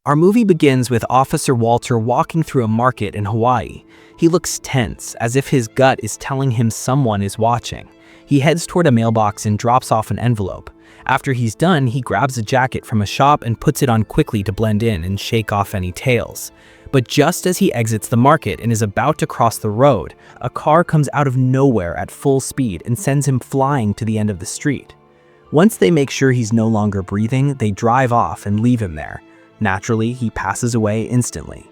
Our movie begins with Officer Walter walking through a market in Hawaii. He looks tense, as if his gut is telling him someone is watching. He heads toward a mailbox and drops off an envelope. After he's done, he grabs a jacket from a shop and puts it on quickly to blend in and shake off any tails. But just as he exits the market and is about to cross the road, a car comes out of nowhere at full speed and sends him flying to the end of the street. Once they make sure he's no longer breathing, they drive off and leave him there. Naturally, he passes away instantly.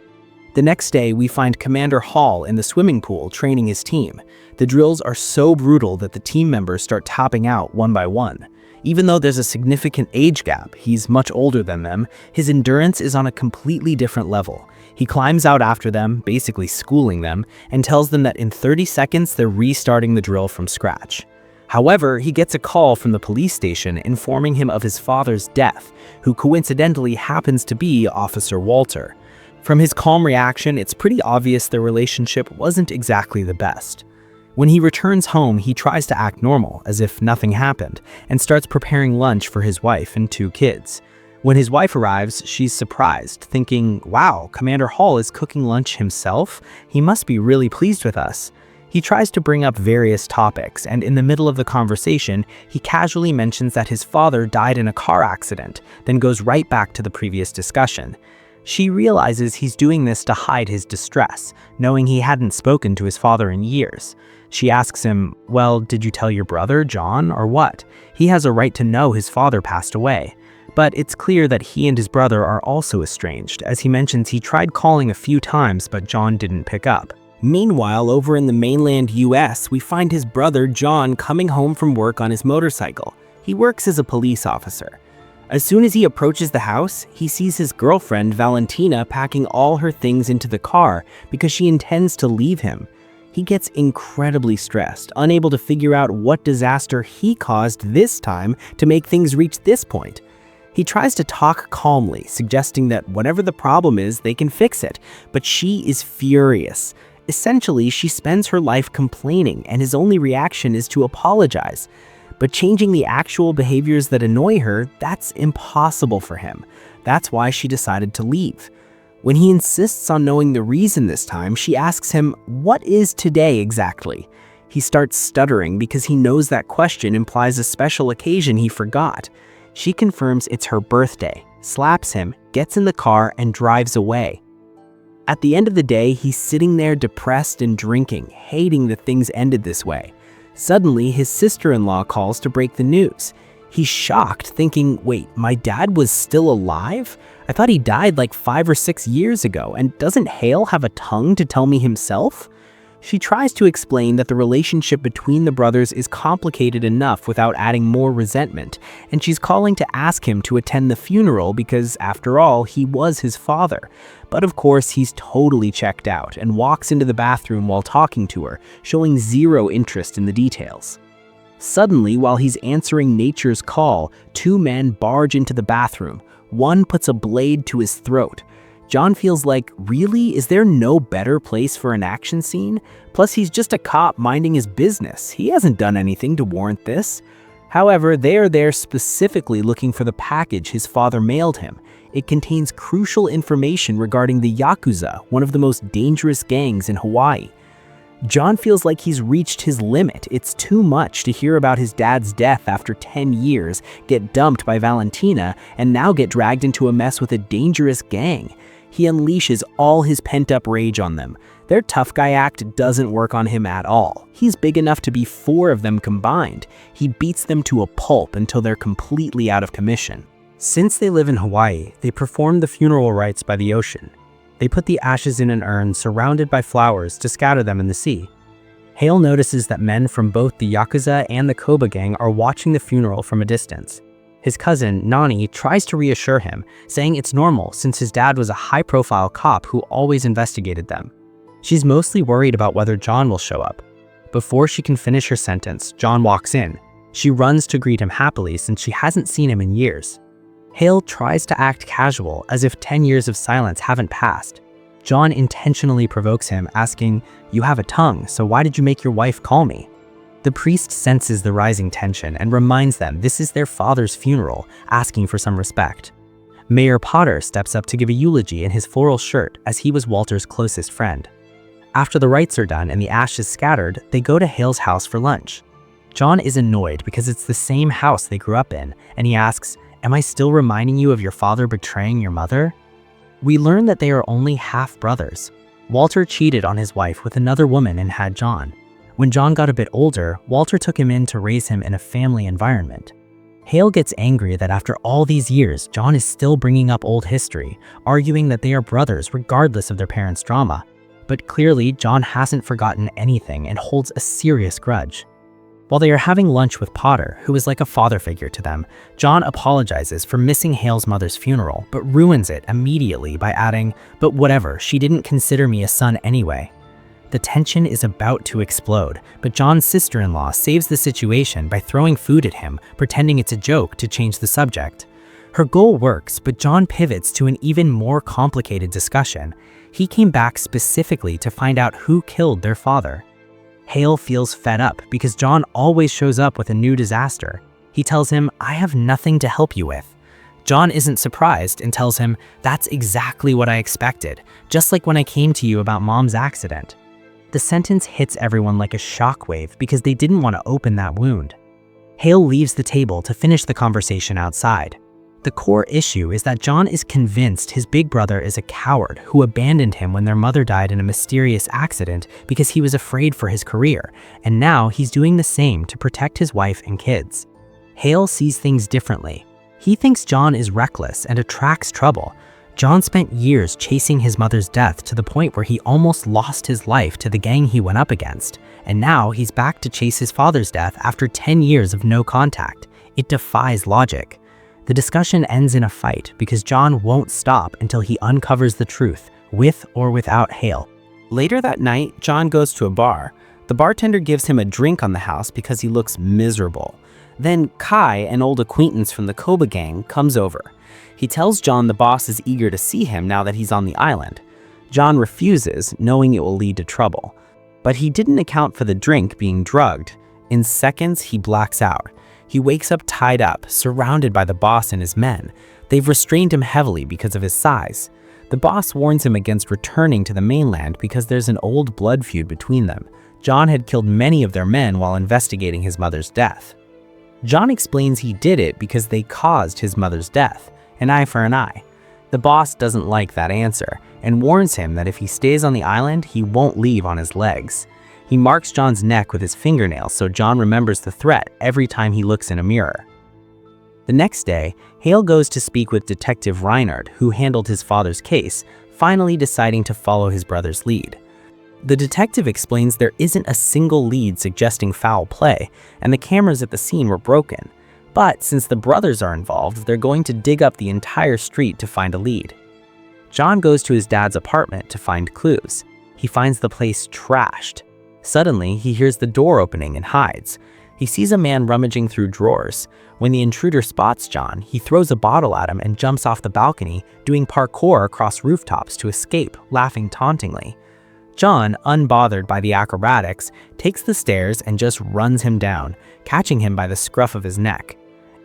The next day, we find Commander Hall in the swimming pool training his team. The drills are so brutal that the team members start tapping out one by one. Even though there's a significant age gap, he's much older than them, his endurance is on a completely different level. He climbs out after them, basically schooling them, and tells them that in 30 seconds they're restarting the drill from scratch. However, he gets a call from the police station informing him of his father's death, who coincidentally happens to be Officer Walter. From his calm reaction, it's pretty obvious their relationship wasn't exactly the best. When he returns home, he tries to act normal, as if nothing happened, and starts preparing lunch for his wife and 2 kids. When his wife arrives, she's surprised, thinking, wow, Commander Hall is cooking lunch himself? He must be really pleased with us. He tries to bring up various topics, and in the middle of the conversation, he casually mentions that his father died in a car accident, then goes right back to the previous discussion. She realizes he's doing this to hide his distress, knowing he hadn't spoken to his father in years. She asks him, well, did you tell your brother, John, or what? He has a right to know his father passed away. But it's clear that he and his brother are also estranged, as he mentions he tried calling a few times but John didn't pick up. Meanwhile, over in the mainland US, we find his brother John coming home from work on his motorcycle. He works as a police officer. As soon as he approaches the house, he sees his girlfriend Valentina packing all her things into the car because she intends to leave him. He gets incredibly stressed, unable to figure out what disaster he caused this time to make things reach this point. He tries to talk calmly, suggesting that whatever the problem is, they can fix it, but she is furious. Essentially, she spends her life complaining, and his only reaction is to apologize. But changing the actual behaviors that annoy her, that's impossible for him. That's why she decided to leave. When he insists on knowing the reason this time, she asks him, what is today exactly? He starts stuttering because he knows that question implies a special occasion he forgot. She confirms it's her birthday, slaps him, gets in the car, and drives away. At the end of the day, he's sitting there depressed and drinking, hating that things ended this way. Suddenly, his sister-in-law calls to break the news. He's shocked, thinking, wait, my dad was still alive? I thought he died like 5 or 6 years ago, and doesn't Hale have a tongue to tell me himself? She tries to explain that the relationship between the brothers is complicated enough without adding more resentment, and she's calling to ask him to attend the funeral because, after all, he was his father. But of course, he's totally checked out and walks into the bathroom while talking to her, showing zero interest in the details. Suddenly, while he's answering nature's call, 2 men barge into the bathroom. One puts a blade to his throat. John feels like, really? Is there no better place for an action scene? Plus, he's just a cop minding his business. He hasn't done anything to warrant this. However, they are there specifically looking for the package his father mailed him. It contains crucial information regarding the Yakuza, one of the most dangerous gangs in Hawaii. John feels like he's reached his limit. It's too much to hear about his dad's death after 10 years, get dumped by Valentina, and now get dragged into a mess with a dangerous gang. He unleashes all his pent-up rage on them. Their tough guy act doesn't work on him at all. He's big enough to be 4 of them combined. He beats them to a pulp until they're completely out of commission. Since they live in Hawaii, they perform the funeral rites by the ocean. They put the ashes in an urn surrounded by flowers to scatter them in the sea. Hale notices that men from both the Yakuza and the Koba gang are watching the funeral from a distance. His cousin, Nani, tries to reassure him, saying it's normal since his dad was a high-profile cop who always investigated them. She's mostly worried about whether John will show up. Before she can finish her sentence, John walks in. She runs to greet him happily since she hasn't seen him in years. Hale tries to act casual, as if 10 years of silence haven't passed. John intentionally provokes him, asking, "You have a tongue, so why did you make your wife call me?" The priest senses the rising tension and reminds them this is their father's funeral, asking for some respect. Mayor Potter steps up to give a eulogy in his floral shirt as he was Walter's closest friend. After the rites are done and the ashes scattered, they go to Hale's house for lunch. John is annoyed because it's the same house they grew up in, and he asks, "Am I still reminding you of your father betraying your mother?" We learn that they are only half-brothers. Walter cheated on his wife with another woman and had John. When John got a bit older, Walter took him in to raise him in a family environment. Hale gets angry that after all these years, John is still bringing up old history, arguing that they are brothers regardless of their parents' drama. But clearly, John hasn't forgotten anything and holds a serious grudge. While they are having lunch with Potter, who is like a father figure to them, John apologizes for missing Hale's mother's funeral, but ruins it immediately by adding, "But whatever, she didn't consider me a son anyway." The tension is about to explode, but John's sister-in-law saves the situation by throwing food at him, pretending it's a joke to change the subject. Her goal works, but John pivots to an even more complicated discussion. He came back specifically to find out who killed their father. Hale feels fed up because John always shows up with a new disaster. He tells him, "I have nothing to help you with." John isn't surprised and tells him, "That's exactly what I expected, just like when I came to you about Mom's accident." The sentence hits everyone like a shockwave because they didn't want to open that wound. Hale leaves the table to finish the conversation outside. The core issue is that John is convinced his big brother is a coward who abandoned him when their mother died in a mysterious accident because he was afraid for his career, and now he's doing the same to protect his wife and kids. Hale sees things differently. He thinks John is reckless and attracts trouble. John spent years chasing his mother's death to the point where he almost lost his life to the gang he went up against, and now he's back to chase his father's death after 10 years of no contact. It defies logic. The discussion ends in a fight because John won't stop until he uncovers the truth, with or without Hale. Later that night, John goes to a bar. The bartender gives him a drink on the house because he looks miserable. Then Kai, an old acquaintance from the Koba gang, comes over. He tells John the boss is eager to see him now that he's on the island. John refuses, knowing it will lead to trouble. But he didn't account for the drink being drugged. In seconds, he blacks out. He wakes up tied up, surrounded by the boss and his men. They've restrained him heavily because of his size. The boss warns him against returning to the mainland because there's an old blood feud between them. John had killed many of their men while investigating his mother's death. John explains he did it because they caused his mother's death. An eye for an eye. The boss doesn't like that answer and warns him that if he stays on the island, he won't leave on his legs. He marks John's neck with his fingernails so John remembers the threat every time he looks in a mirror. The next day, Hale goes to speak with Detective Reinhardt, who handled his father's case, finally deciding to follow his brother's lead. The detective explains there isn't a single lead suggesting foul play, and the cameras at the scene were broken. But since the brothers are involved, they're going to dig up the entire street to find a lead. John goes to his dad's apartment to find clues. He finds the place trashed. Suddenly, he hears the door opening and hides. He sees a man rummaging through drawers. When the intruder spots John, he throws a bottle at him and jumps off the balcony, doing parkour across rooftops to escape, laughing tauntingly. John, unbothered by the acrobatics, takes the stairs and just runs him down, catching him by the scruff of his neck.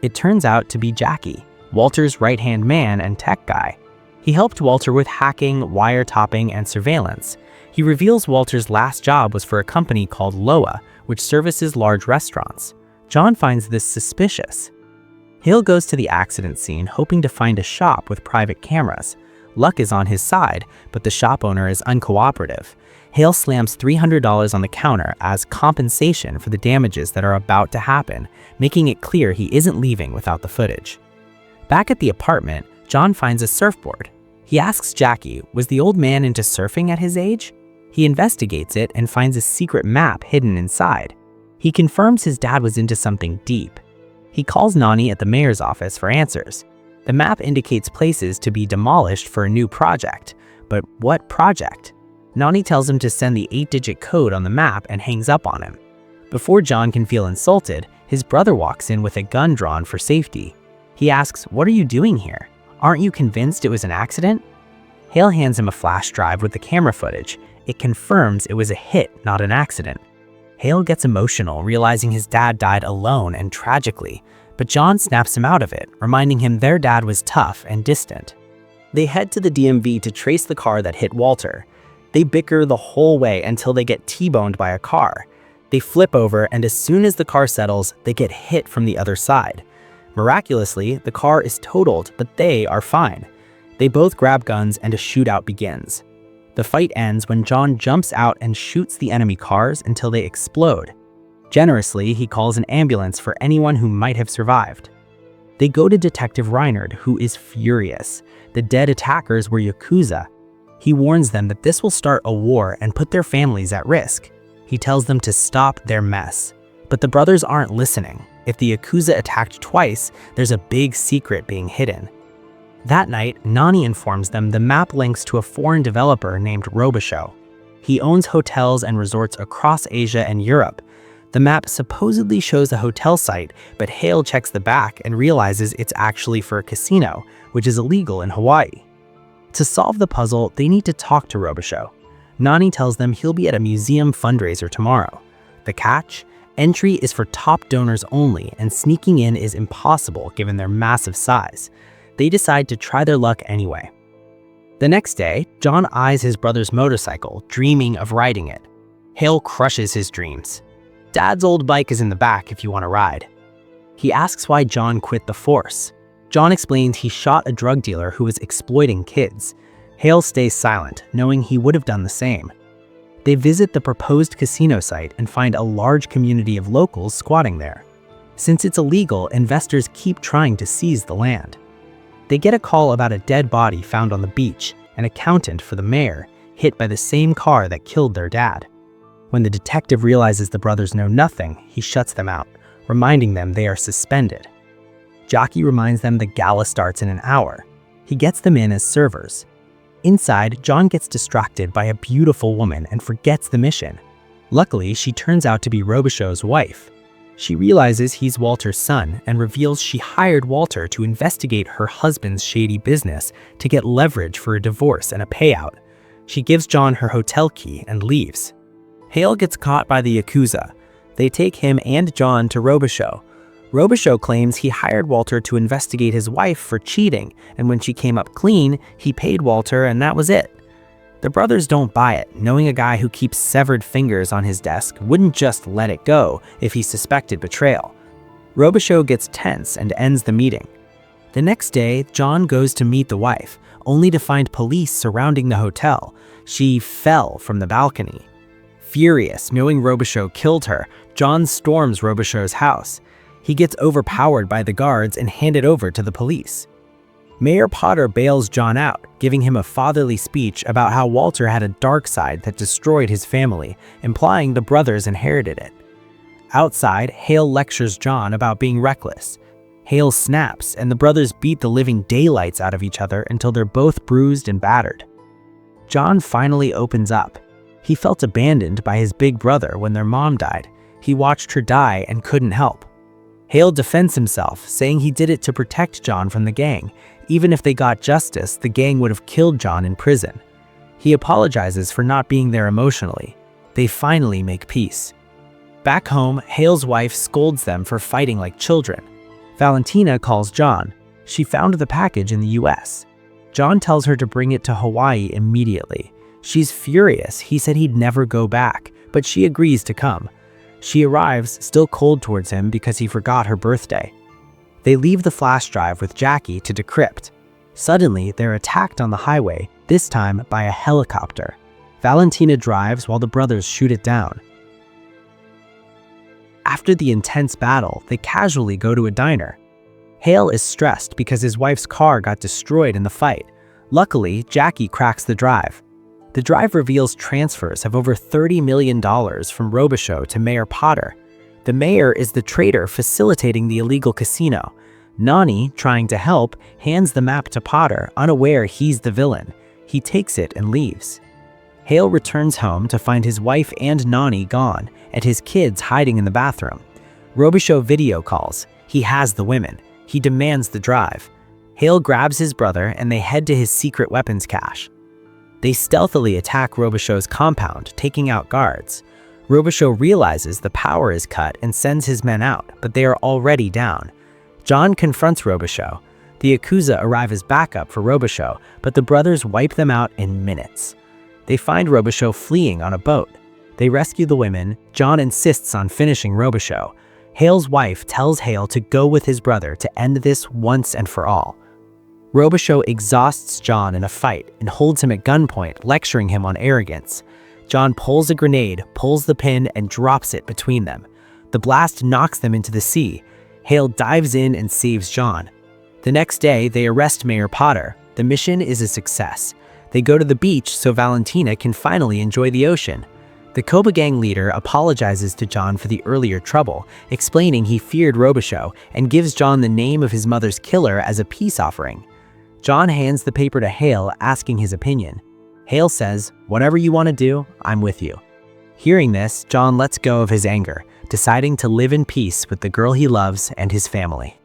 It turns out to be Jackie, Walter's right-hand man and tech guy. He helped Walter with hacking, wiretapping, and surveillance. He reveals Walter's last job was for a company called Loa, which services large restaurants. John finds this suspicious. Hale goes to the accident scene hoping to find a shop with private cameras. Luck is on his side, but the shop owner is uncooperative. Hale slams $300 on the counter as compensation for the damages that are about to happen, making it clear he isn't leaving without the footage. Back at the apartment, John finds a surfboard. He asks Jackie, was the old man into surfing at his age? He investigates it and finds a secret map hidden inside. He confirms his dad was into something deep. He calls Nani at the mayor's office for answers. The map indicates places to be demolished for a new project. But what project? Nani tells him to send the 8-digit code on the map and hangs up on him. Before John can feel insulted, his brother walks in with a gun drawn for safety. He asks, "What are you doing here? Aren't you convinced it was an accident?" Hale hands him a flash drive with the camera footage. It confirms it was a hit, not an accident. Hale gets emotional, realizing his dad died alone and tragically. but John snaps him out of it, reminding him their dad was tough and distant. They head to the DMV to trace the car that hit Walter. They bicker the whole way until they get T-boned by a car. They flip over, and as soon as the car settles, they get hit from the other side. Miraculously, the car is totaled, but they are fine. They both grab guns and a shootout begins. The fight ends when John jumps out and shoots the enemy cars until they explode. Generously, he calls an ambulance for anyone who might have survived. They go to Detective Reinhard, who is furious. The dead attackers were Yakuza. He warns them that this will start a war and put their families at risk. He tells them to stop their mess. But the brothers aren't listening. If the Yakuza attacked twice, there's a big secret being hidden. That night, Nani informs them the map links to a foreign developer named Robichaux. He owns hotels and resorts across Asia and Europe. The map supposedly shows a hotel site, but Hale checks the back and realizes it's actually for a casino, which is illegal in Hawaii. To solve the puzzle, they need to talk to Robichaux. Nani tells them he'll be at a museum fundraiser tomorrow. The catch? Entry is for top donors only, and sneaking in is impossible given their massive size. They decide to try their luck anyway. The next day, John eyes his brother's motorcycle, dreaming of riding it. Hale crushes his dreams. Dad's old bike is in the back if you want to ride. He asks why John quit the force. John explains he shot a drug dealer who was exploiting kids. Hale stays silent, knowing he would have done the same. They visit the proposed casino site and find a large community of locals squatting there. Since it's illegal, investors keep trying to seize the land. They get a call about a dead body found on the beach, an accountant for the mayor, hit by the same car that killed their dad. When the detective realizes the brothers know nothing, he shuts them out, reminding them they are suspended. Jockey reminds them the gala starts in an hour. He gets them in as servers. Inside, John gets distracted by a beautiful woman and forgets the mission. Luckily, she turns out to be Robichaux's wife. She realizes he's Walter's son and reveals she hired Walter to investigate her husband's shady business to get leverage for a divorce and a payout. She gives John her hotel key and leaves. Hale gets caught by the Yakuza. They take him and John to Robichaux. Robichaux claims he hired Walter to investigate his wife for cheating, and when she came up clean, he paid Walter and that was it. The brothers don't buy it, knowing a guy who keeps severed fingers on his desk wouldn't just let it go if he suspected betrayal. Robichaux gets tense and ends the meeting. The next day, John goes to meet the wife, only to find police surrounding the hotel. She fell from the balcony. Furious, knowing Robichaux killed her, John storms Robichaux's house. He gets overpowered by the guards and handed over to the police. Mayor Potter bails John out, giving him a fatherly speech about how Walter had a dark side that destroyed his family, implying the brothers inherited it. Outside, Hale lectures John about being reckless. Hale snaps, and the brothers beat the living daylights out of each other until they're both bruised and battered. John finally opens up. He felt abandoned by his big brother when their mom died. He watched her die and couldn't help. Hale defends himself, saying he did it to protect John from the gang. Even if they got justice, the gang would have killed John in prison. He apologizes for not being there emotionally. They finally make peace. Back home, Hale's wife scolds them for fighting like children. Valentina calls John. She found the package in the US. John tells her to bring it to Hawaii immediately. She's furious. He said he'd never go back, but she agrees to come. She arrives, still cold towards him because he forgot her birthday. They leave the flash drive with Jackie to decrypt. Suddenly, they're attacked on the highway, this time by a helicopter. Valentina drives while the brothers shoot it down. After the intense battle, they casually go to a diner. Hale is stressed because his wife's car got destroyed in the fight. Luckily, Jackie cracks the drive. The drive reveals transfers of over $30 million from Robichaux to Mayor Potter. The mayor is the traitor facilitating the illegal casino. Nani, trying to help, hands the map to Potter, unaware he's the villain. He takes it and leaves. Hale returns home to find his wife and Nani gone, and his kids hiding in the bathroom. Robichaux video calls. He has the women. He demands the drive. Hale grabs his brother and they head to his secret weapons cache. They stealthily attack Robichaux's compound, taking out guards. Robichaux realizes the power is cut and sends his men out, but they are already down. John confronts Robichaux. The Yakuza arrive as backup for Robichaux, but the brothers wipe them out in minutes. They find Robichaux fleeing on a boat. They rescue the women. John insists on finishing Robichaux. Hale's wife tells Hale to go with his brother to end this once and for all. Robichaux exhausts John in a fight and holds him at gunpoint, lecturing him on arrogance. John pulls a grenade, pulls the pin, and drops it between them. The blast knocks them into the sea. Hale dives in and saves John. The next day, they arrest Mayor Potter. The mission is a success. They go to the beach so Valentina can finally enjoy the ocean. The Koba gang leader apologizes to John for the earlier trouble, explaining he feared Robichaux, and gives John the name of his mother's killer as a peace offering. John hands the paper to Hale, asking his opinion. Hale says, "Whatever you want to do, I'm with you." Hearing this, John lets go of his anger, deciding to live in peace with the girl he loves and his family.